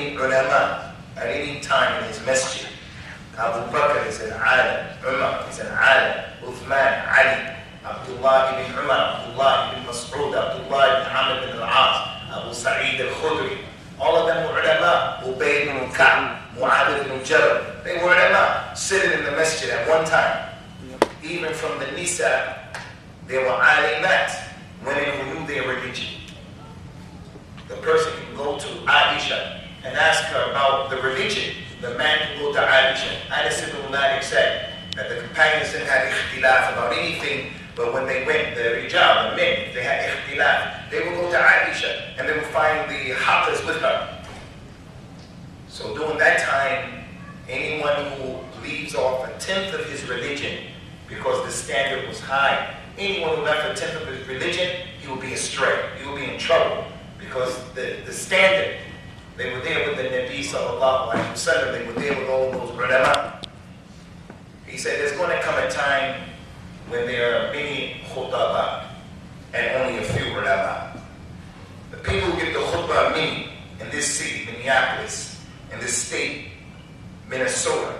many ulama at any time in his masjid. Abu Bakr is an alim, Umar is an alim, Uthman, Ali, Abdullah ibn Umar, Abdullah ibn Mas'ud, Abdullah ibn Amr ibn al-As, Abu Sa'id al-Khudri. All of them were ulama. Ubay ibn Ka'b, Mu'adh ibn Jabal. They were ulama, sitting in the masjid at one time. Even from the Nisa, they were alimat, women who knew their religion. The person can go to Aisha and ask her about the religion. The man can go to Aisha. Anas ibn Malik said that the companions didn't have ikhtilaf about anything, but when they went, the rijal, the men, if they had ikhtilaf, they would go to Aisha and they would find the hafiz with her. So during that time, anyone who leaves off a tenth of his religion because the standard was high, anyone who left a tenth of his religion, he will be astray. He will be in trouble because the standard, they were there with the Nabi sallallahu alaihi wasallam, they were there with all those ulama. He said there's going to come a time when there are many khutbah and only a few ulama. The people who get the khutbah many in this city, Minneapolis, in this state, Minnesota,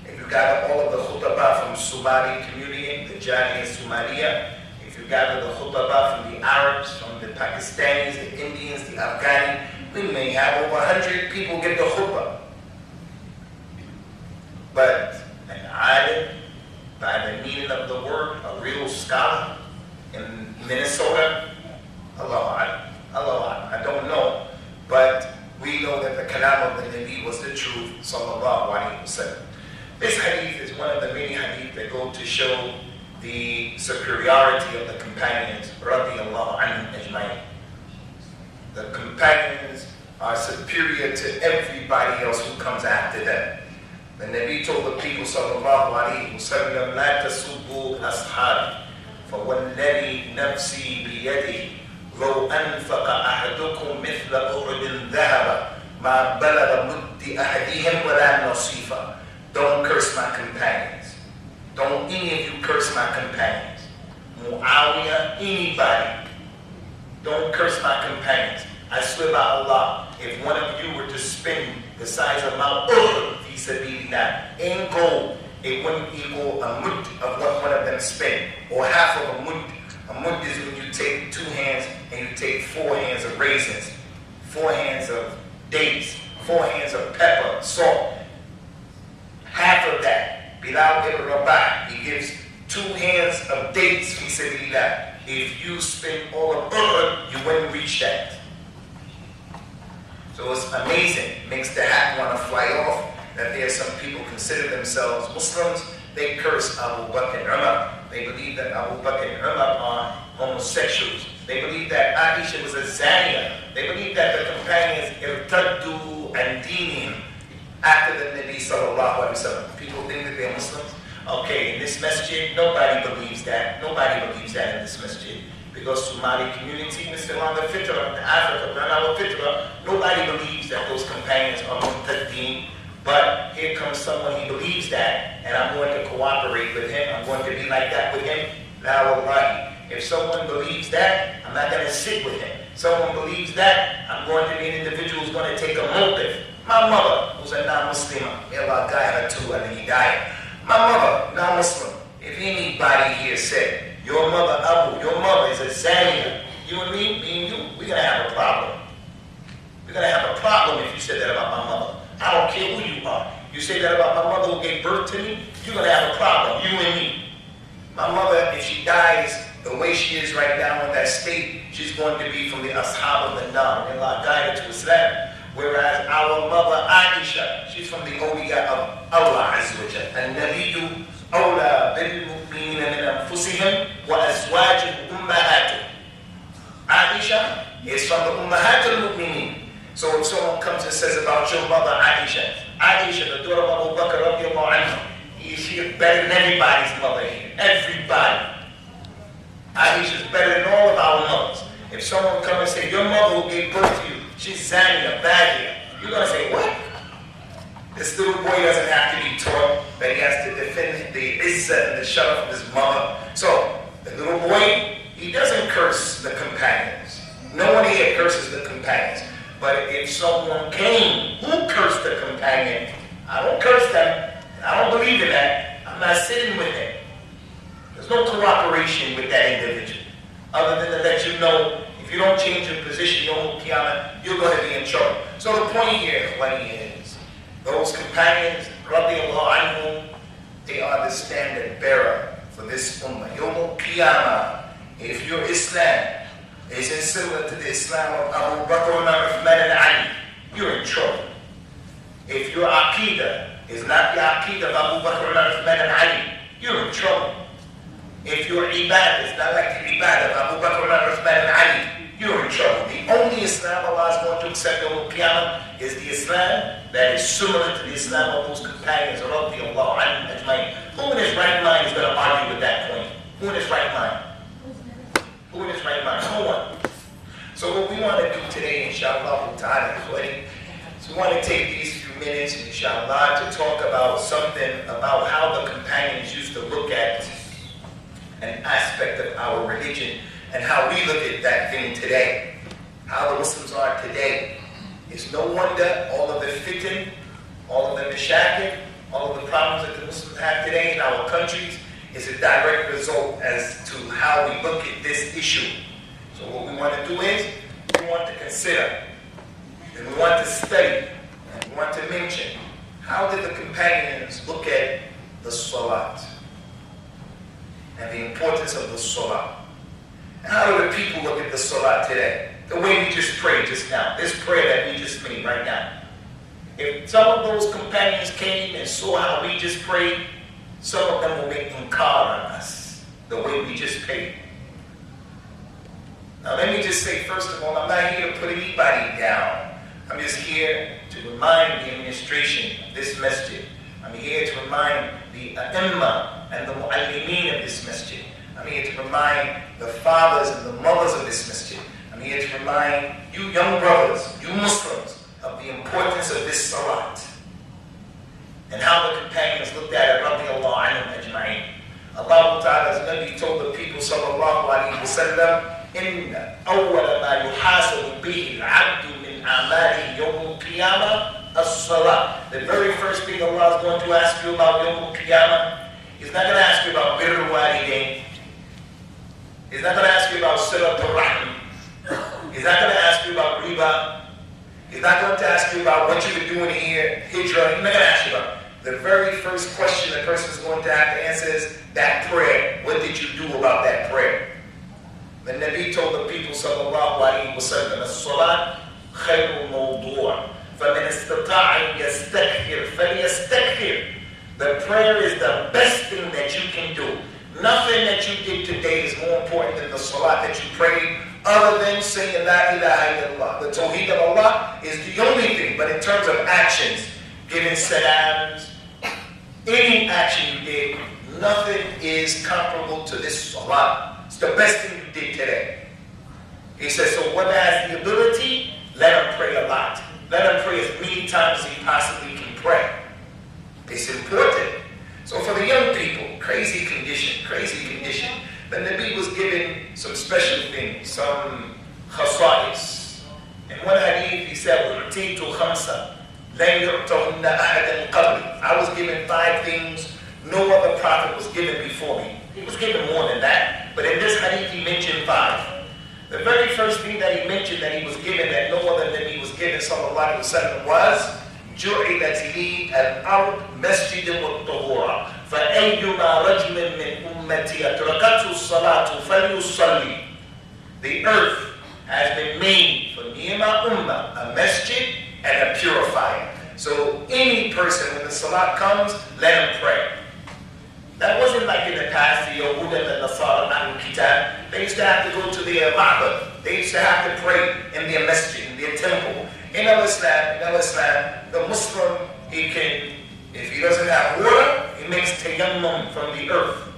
if you gather all of the khutbah from Somali community, the Jali and Somalia, if you gather the khutbah from the Arabs, from the Pakistanis, the Indians, the Afghani, we may have over 100 people get the khutbah. But an alim, by the meaning of the word, a real scholar in Minnesota, Allah, I don't know, but we know that the kalam of the Nabi was the truth, sallallahu alaihi wasallam. This hadith is one of the many hadith that go to show the superiority of the companions, radiyallahu anhum ajma'in. The companions are superior to everybody else who comes after them. The Nabi told the people, sallallahu alayhi wa sallam, لا تسبوا أصحابي فوالذي نفسي بيده لو أنفق أحدكم مثل أحد ذهب ما بلغ مد أحدهم ولا نصيفا. Don't curse my companions. Don't any of you curse my companions. Muawiyah, anybody. Don't curse my companions. I swear by Allah, if one of you were to spend the size of Mount Uhud, fi sabilillah, in gold, it wouldn't equal a mud of what one of them spent, or half of a mud. A mud is when you take 2 hands and you take 4 hands of raisins, 4 hands of dates, 4 hands of pepper, salt. Half of that, Bilal ibn Rabah, he gives 2 hands of dates, fi sabilillah. If you spend all of Uhud, you wouldn't reach that. So it's amazing, it makes the hat want to fly off, that there are some people consider themselves Muslims, they curse Abu Bakr and Umar. They believe that Abu Bakr and Umar are homosexuals. They believe that Aisha was a Zania. They believe that the companions irtaddu and deenim after the Nabi sallallahu alaihi wasallam. People think that they're Muslims. Okay, in this masjid, nobody believes that. Nobody believes that in this masjid. Because Somali community, Mr. on the fitra, the Africa, our fitra, nobody believes that those companions are muhtadeen. But here comes someone, he believes that, and I'm going to cooperate with him. I'm going to be like that with him. La wallahi. If someone believes that, I'm not going to sit with him. Someone believes that, I'm going to be an individual who's going to take a motive. My mother, who's a non-Muslimah, may Allah guide her to al-hidayah. My mother, non-Muslim. If anybody here said, your mother, Abu, your mother is a Zania, you and me and you, we're going to have a problem. We're going to have a problem if you said that about my mother. I don't care who you are. You say that about my mother who gave birth to me, you're going to have a problem, you and me. My mother, if she dies the way she is right now in that state, she's going to be from the ashab of the Nar. And Allah guided to Islam. Whereas our mother Aisha, she's from the awliya of Allah Azza wa Jalla. And Nabiyyu awla bil mu'minina min anfusihim wa azwajuhum ummahatuhum. Aisha is from the ummahat al-mu'minin. So if someone comes and says about your mother Aisha, the daughter of Abu Bakr radiallahu anhu, she is better than everybody's mother here. Everybody. Aisha is better than all of our mothers. If someone comes and says, your mother who gave birth to you, she's Zania, Badia, you're going to say, what? This little boy doesn't have to be taught that he has to defend the izzah and the sharaf of his mother. So, the little boy, he doesn't curse the companions. No one here curses the companions. But if someone came who cursed the companion, I don't curse them. I don't believe in that. I'm not sitting with him. There's no cooperation with that individual, other than to let you know, if you don't change your position, you're going to be in trouble. So the point here, is, those companions, radiallahu anhum, they are the standard bearer for this ummah. Yawm al-Qiyamah, if your Islam isn't similar to the Islam of Abu Bakr, Umar, Uthman, and Ali, you're in trouble. If your Aqidah is not the Aqidah of Abu Bakr, Umar, Uthman, and Ali, you're in trouble. If your Ibadah is not like the Ibadah of Abu Bakr, Umar, Uthman, and Ali, you're in trouble. The only Islam Allah is going to accept on Qiyamah is the Islam that is similar to the Islam of those companions, radiallahu anhum ajmain. Who in his right mind is going to argue with that point? Who in his right mind? Who in his right mind? No one. So what we want to do today, inshallah ta'ala, is we want to take these few minutes, inshallah, to talk about something about how the companions used to look at an aspect of our religion and how we look at that thing today. How the Muslims are today. It's no wonder all of the fitan, all of the mashakil, all of the problems that the Muslims have today in our countries is a direct result as to how we look at this issue. So what we want to do is, we want to consider, and we want to study, and we want to mention, how did the companions look at the salat and the importance of the salat? And how do the people look at the salat today? The way we just prayed just now, this prayer that we just made right now. If some of those companions came and saw how we just prayed, some of them will make inkar on us, the way we just prayed. Now let me just say, first of all, I'm not here to put anybody down. I'm just here to remind the administration of this masjid. I'm here to remind the A'imma and the Mu'allimeen of this masjid. I'm here to remind the fathers and the mothers of this masjid. I'm here to remind you young brothers, you Muslims, of the importance of this salat and how the companions looked at it, radiallahu anhum ajma'in. Allah Ta'ala's Nabi told the people, sallallahu alayhi wa sallam, إِنَّ أَوَّلَ مَا يُحَاسَبُ بِهِ الْعَبْدُ مِنْ أَعْمَالِهِ يَوْمُ الْقِيَامَةِ الصَّلَاةِ. The very first thing Allah is going to ask you about Yawm al-Qiyamah, He's not going to ask you about birr al-walidain. He's not going to ask you about silat al-rahim. He's not going to ask you about riba. He's not going to ask you about what you've been doing here, hijrah. He's not going to ask you about. The very first question the person is going to have to answer is that prayer. What did you do about that prayer? The Nabi told the people, sallallahu alayhi wa sallam, as-salat khayru mawdu'a, faman istata'a yastakthir falyastakthir. The prayer is the best thing that you can do. Nothing that you did today is more important than the salat that you prayed, other than saying La ilaha illallah. The tawheed of Allah is the only thing, but in terms of actions, giving salams, any action you did, nothing is comparable to this salat. It's the best thing you did today. He says, so one has the ability, let him pray a lot. Let him pray as many times as he possibly can pray. It's important. So for the young people, crazy condition. The Nabi was given some special things, some khasa'is. In one hadith, he said, "U'titu khamsa, lan yu'tahunna ahadan qabli." I was given 5 things no other prophet was given before me. He was given more than that, but in this hadith he mentioned 5. The very first thing that he mentioned that he was given that no other Nabi was given, sallallahu alaihi wasallam, was جُعِلَتْ لِي الْأَرْض مَسْجِدًا وَطَهُورًا فَأَيُّمَا رَجُلٍ مِّنْ أُمَّتِي أَدْرَكَتْهُ الصَّلَاةُ فَلْيُصَلِّ. The earth has been made for me and my ummah, a masjid and a purifier. So any person, when the salat comes, let him pray. That wasn't like in the past, the Yahud and the Nasara, Ahlul Kitab. They used to have to go to their ma'bad. They used to have to pray in their masjid, in their temple. In Islam, the Muslim, he can, if he doesn't have water, he makes tayammum from the earth.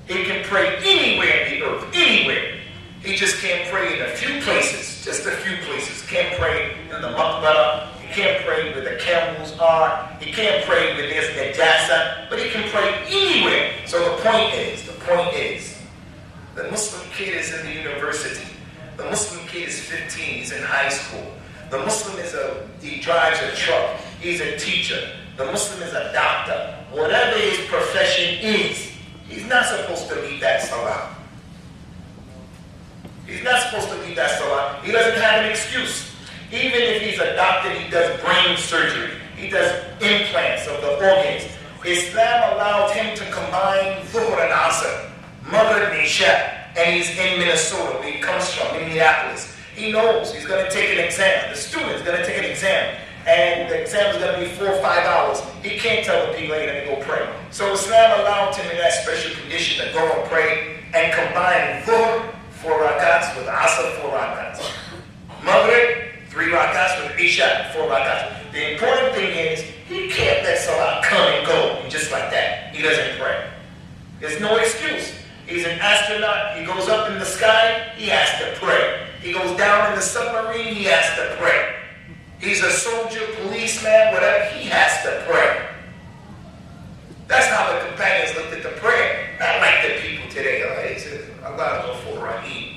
He can pray anywhere in the earth, anywhere. He just can't pray in a few places, just a few places. Can't pray in the maqbara. He can't pray where the camels are. He can't pray where there's najasa, but he can pray anywhere. So the point is, the Muslim kid is in the university. The Muslim kid is 15, he's in high school. The Muslim he drives a truck, he's a teacher. The Muslim is a doctor. Whatever his profession is, he's not supposed to leave that salah. He's not supposed to leave that salah. He doesn't have an excuse. Even if he's a doctor, he does brain surgery. He does implants of the organs. Islam allows him to combine Dhuhr and Asr, Maghrib and Isha, and he's in Minnesota, where he comes from, Minneapolis. He knows he's going to take an exam. The student's going to take an exam, and the exam is going to be 4 or 5 hours. He can't tell the people to go pray. So Islam allowed him in that special condition to go and pray and combine Dhuhr, 4 rakats, with Asr, 4 rakats. Maghrib, 3 rakats, with Isha, 4 rakats. The important thing is, he can't let Salah come and go just like that. He doesn't pray. There's no excuse. He's an astronaut. He goes up in the sky. He has to pray. He goes down in the submarine. He has to pray. He's a soldier, policeman, whatever. He has to pray. That's how the companions looked at the prayer. Not like the people today. Allah Ghafur Rahim.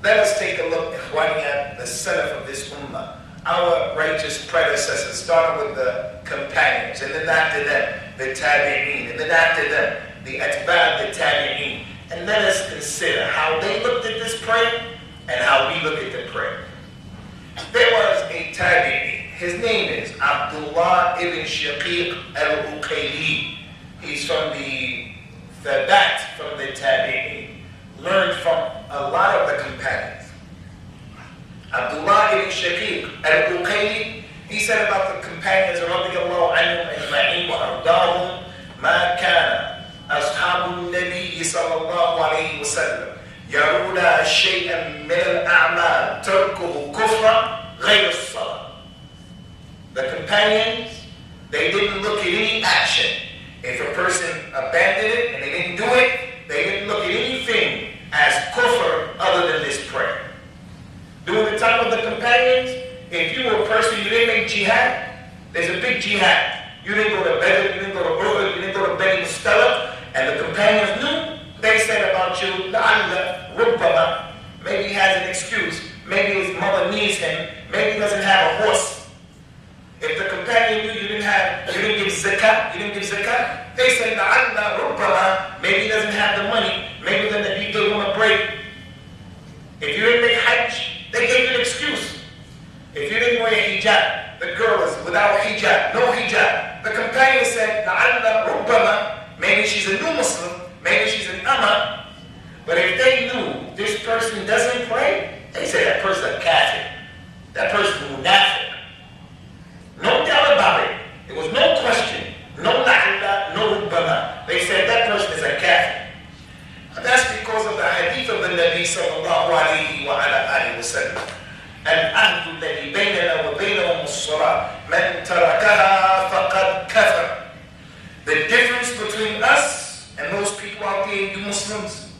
Let us take a look at the salaf of this ummah. Our righteous predecessors, starting with the companions, and then after them, the tabi'een, and then after them, the atba' the tabi'een. And let us consider how they looked at this prayer and how we look at the prayer. There was a tabi'i. His name is Abdullah ibn Shaqiq al-Uqayli. He's from the Thabat, from the tabi'een. Learned from a lot of the companions. Abdullah ibn Shaqiq al-Uqayli, he said about the companions radiyallahu anhum ajma'in wa ardahum ma kana ashabu nabi sallallahu alayhi wa sallam yaruna shay'an min al-a'mal tarkuhu kufra ghayr as-salah. The companions, they didn't look at any action. If a person abandoned it and they didn't do it, they didn't look at anything as kufr other than this prayer. During the time of the companions, if you were a person, you didn't make jihad, there's a big jihad. You didn't go to Badr, you didn't go to Uhud, you didn't go to Bani Mustala, and the companions knew, they said about you, la'alla, rubbama, maybe he has an excuse, maybe his mother needs him, maybe he doesn't have a horse. If the companion knew you didn't give zakat, they said, la'alla, rubbama, maybe he doesn't have the money, maybe then the people want to break. If you didn't make hajj, they gave you an excuse. If you didn't wear hijab, the girl is without hijab, no hijab. The companion said, la'alla rubbama, maybe she's a new Muslim, maybe she's an amma. But if they knew this person doesn't pray, they said that person's a kafir. That person's a munafiq. No doubt about it. There was no question. No la'alla, no rubbama. They said that person is a kafir. And that's because of the hadith of the Nabi sallallahu alayhi wa alihi wa sallam. العهد الذي بيننا وبينهم الصلاة من تركها فقد كفر. The difference between us and those people out there, you Muslims,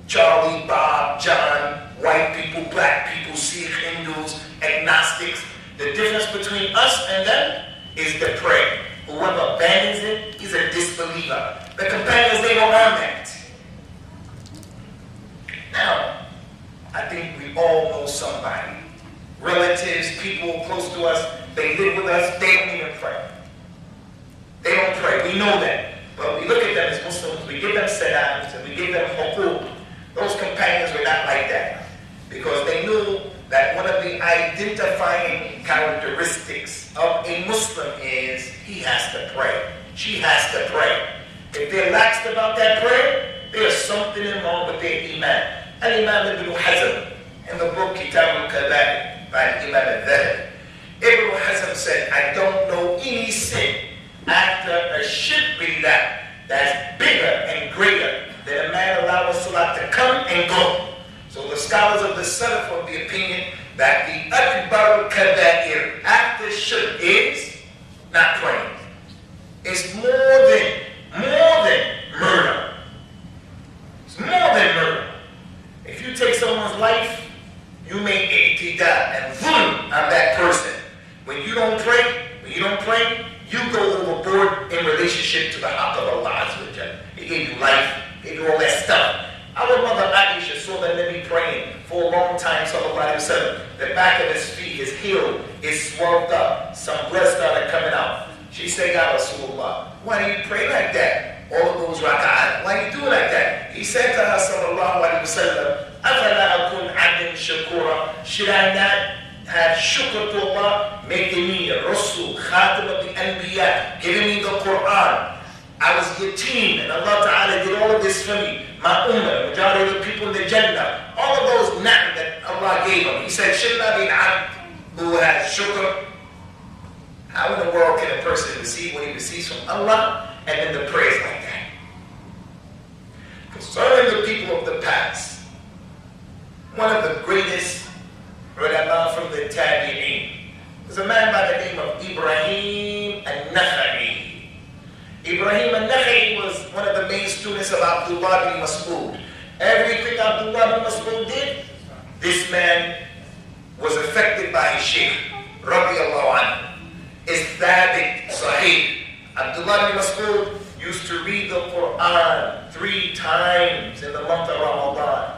Charlie, Bob, John, white people, black people, Sikh, Hindus, agnostics, the difference between us and them is the prayer. Whoever abandons it is a disbeliever. The companions, they don't earn that. Now, I think we all know somebody. Relatives, people close to us, they live with us, they don't even pray. They don't pray, we know that. But we look at them as Muslims, we give them salams, and we give them huquq. Those companions were not like that. Because they knew that one of the identifying characteristics of a Muslim is he has to pray. She has to pray. If they're lax about that prayer, there's something wrong with their iman. Al-Imam Ibn Hazm, in the book Kitab al-Kaba'ir by Imam al-Dhahabi, Ibn Hazm said, I don't know any sin after a shirk billah that's bigger and greater than a man allowing salah to come and go. So the scholars of the Salaf of the opinion that the Akbar al-Kaba'ir after shirk is not praying. It's more than murder. It's more than murder. If you take someone's life, you make i'tida and zulm on that person. When you don't pray, you go overboard in relationship to the haqq of Allah Azza wa Jalla. He gave you life, he gave you all that stuff. Our mother Aisha saw the Nabi praying for a long time, sallallahu alayhi wa sallam. The back of his feet, his heel, is swelled up. Some blood started coming out. She said, Ya Rasulullah, why do you pray like that? All of those raka'at, why do you do like that? He said to her, sallallahu alayhi wa sallam, أَفَلَا أَكُنْ عَبْدًا شَكُورًا. Should I not have shukr to Allah, making me a Rasul, Khatim of the Anbiya, giving me the Quran? I was yateen, and Allah Ta'ala did all of this for me. My ummah, the majority of the people in the Jannah, all of those ni'am that Allah gave him. He said, shouldn't I be an abd who has shukr? How in the world can a person receive what he receives from Allah and then the praise like that? Concerning the people of the past, one of the greatest ulama from the Tabi'een was a man by the name of Ibrahim al-Nakha'i. Ibrahim al-Nakha'i was one of the main students of Abdullah bin Mas'ud. Everything Abdullah bin Mas'ud did, this man was affected by his sheikh, radiyallahu anhu. It's thabit, sahih. Abdullah bin Mas'ud used to read the Quran 3 times in the month of Ramadan.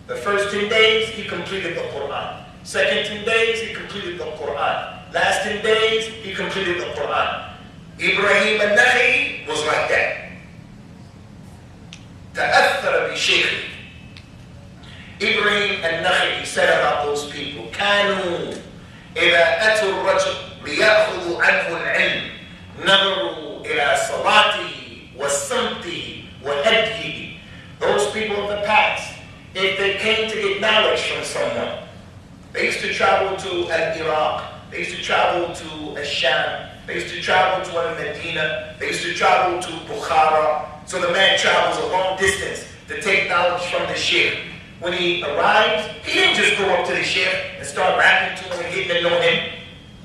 The first 10 days, he completed the Quran. Second 10 days, he completed the Quran. Last 10 days, he completed the Quran. Ibrahim al-Nakha'i was like that. تأثر بشيخه. Ibrahim al-Nakha'i said about those people, كانوا إذا أتوا الرجل ليأخذوا عنه العلم نظروا إلى صلاته وصمته وهديه. Those people of the past, if they came to get knowledge from someone, they used to travel to Iraq, they used to travel to Sham, they used to travel to Medina, they used to travel to Bukhara. So the man travels a long distance to take knowledge from the sheikh. When he arrived, he didn't just go up to the sheikh and start rapping to him and getting to know him.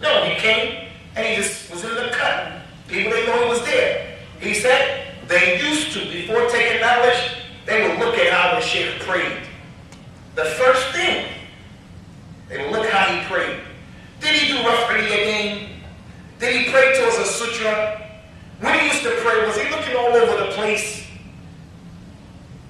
No, he came and he just was in the cut. People didn't know he was there. He said they used to, before taking knowledge, they would look at how the sheikh prayed. The first thing, they would look how he prayed. Did he do Raf'i again? Did he pray towards a sutra? When he used to pray, was he looking all over the place?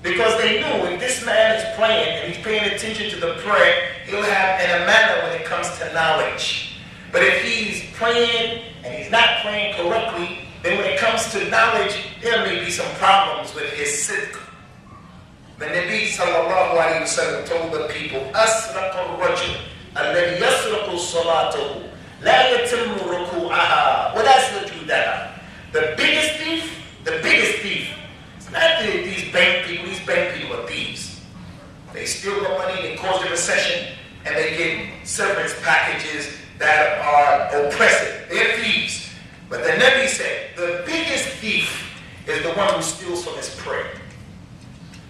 Because they knew if this man is praying and he's paying attention to the prayer, he'll have an amana when it comes to knowledge. But if he's praying and he's not praying correctly, then when it comes to knowledge, there may be some problems with his sidq. The Nabi sallallahu alayhi wa sallam told the people, أَسْرَقَ الرَّجُلُ الَّذِي يَسْرَقُ صَلَاتَهُ لَا يَتِمُّ رُكُوعَهَا وَلَا سُجُودَهَا. The biggest thief, it's not these bank people. These bank people are thieves. They steal the money, they cause the recession, and they get severance packages that are oppressive. They're thieves. But the Nabi said, the biggest thief is the one who steals from his prayer.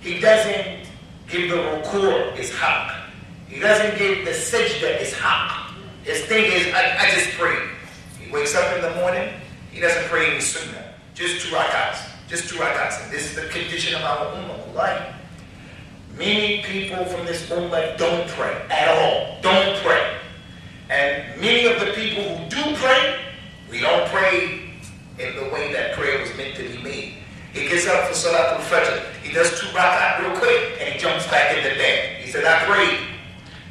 He doesn't give the ruku' his haqq. He doesn't give the sajda his haqq. His thing is, I just pray. He wakes up in the morning, he doesn't pray any sunnah. Just 2 rakats. Just 2 rakats. And this is the condition of our ummah. Wallahi. Many people from this ummah don't pray at all. Don't pray. And many of the people who do pray, we don't pray in the way that prayer was meant to be made. He gets up for Salatul Fajr. He does 2 rakat real quick and he jumps back in the bed. He said, I prayed.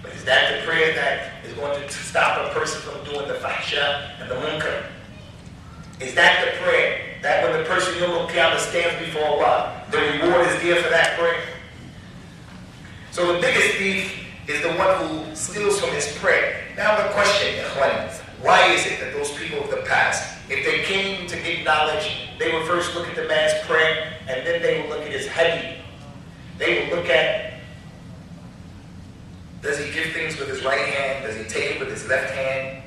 But is that the prayer that is going to stop a person from doing the fahsha and the munkar? Is that the prayer that when the person Yom Qiyamah stands before Allah, the reward is there for that prayer? So the biggest thief is the one who steals from his prayer. Now the question, Ikhwan, why is it that those people of the past, if they came to get knowledge, they would first look at the man's prayer and then they would look at his hadith. They would look at, does he give things with his right hand? Does he take it with his left hand?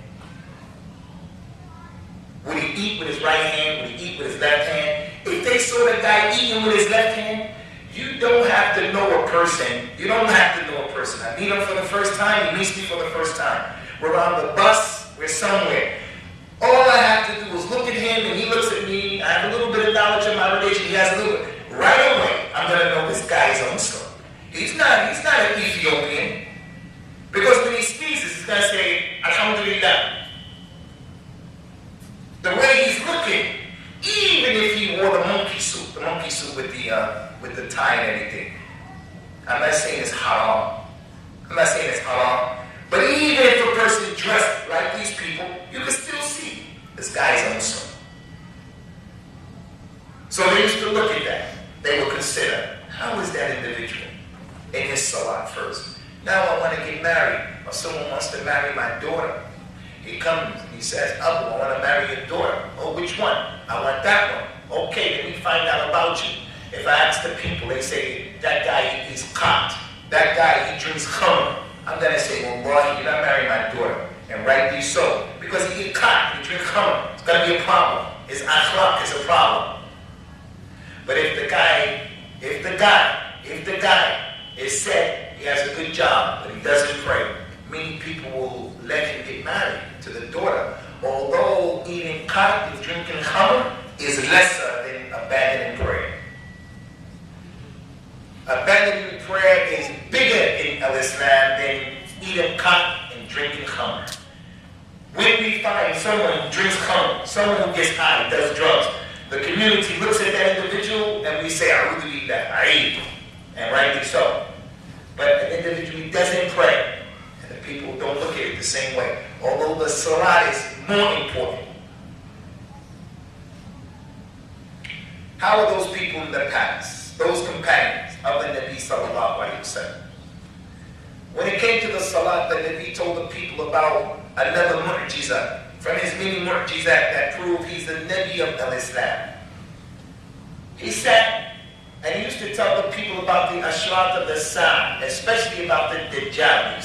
Would he eat with his right hand? Would he eat with his left hand? If they saw the guy eating with his left hand, you don't have to know a person. You don't have to know a person. I meet him for the first time. He meets me for the first time. We're on the bus. We're somewhere. All I have to do is look at him and he looks at me. I have a little bit of knowledge of my religion. He has a little bit. Right away, I'm going to know this guy is a Muslim. He's not an Ethiopian. Because when he sneezes, he's going to say, Alhamdulillah. The way he's looking, even if he wore the monkey suit with the tie and everything, someone wants to marry my daughter. He comes and he says, Abu, I want to marry your daughter. Oh, which one? I want that one. Okay, let me find out about you. If I ask the people, they say, that guy, he's caught. That guy, he drinks khamr. I'm going to say, well, boy, you're not marrying my daughter. And rightly so. Because he caught, he drinks khamr. It's going to be a problem. His akhlaq is a problem. But if the guy is said he has a good job, but he doesn't pray, many people will let him get married to the daughter. Although eating khat and drinking khamr is lesser than abandoning prayer. Abandoning prayer is bigger in Islam than eating khat and drinking khamr. When we find someone who drinks khamr, someone who gets high, does drugs, the community looks at that individual and we say, A'udhu billah, A'id, and rightly so. But an individual who doesn't pray, and the people don't look at it the same way, although the salat is more important. How are those people in the past, those companions of the Nabi sallallahu alayhi wa sallam? When it came to the salat, the Nabi told the people about another mu'jizah, from his many mu'jizat that prove he's the Nabi of Islam. He sat and he used to tell the people about the ashrat of the sun, especially about the Dajjal.